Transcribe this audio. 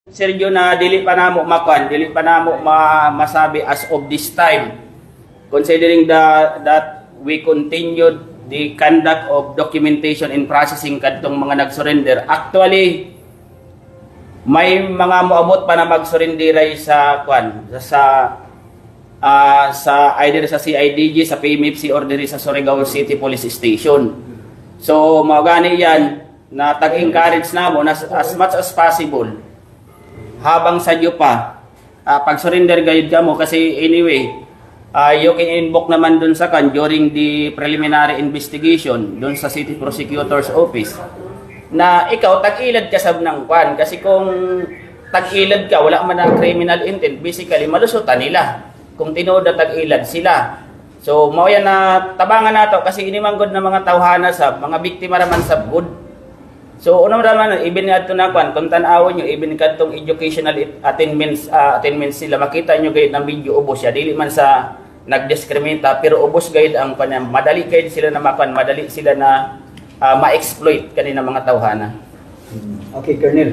Sergio, na dili pa namo makan, dili pa namo masabi as of this time, considering that we continued the conduct of documentation and processing kadtong mga nag-surrender. Actually, may mga moabot pa na mag-surrender sa either sa CIDG, sa PMFC, or diri sa Surigao City Police Station. So mao gani yan na tag-encourage namo na as much as possible habang sadyo pa pag-surrender gayud ka mo, kasi anyway you can invoke naman dun sa during the preliminary investigation dun sa City Prosecutor's Office na ikaw tag-ilad ka sab ng kwan, kasi kung tag-ilad ka wala man ang criminal intent, basically malusutan nila kung tinuod na tag-ilad sila. So mao yan na tabangan nato, kasi inimanggod na mga tawhana sa mga biktima raman sa good. So unang raman even adto na kwan kung tan-awon nyo even kadtong educational attainments sila, makita nyo gayud ng video ubos siya, dili man sa nagdiskrimita pero ubos gayud ang kanya, madali gayud sila na makan, madali sila na ma-exploit kanina mga tawhana. Okay, Colonel.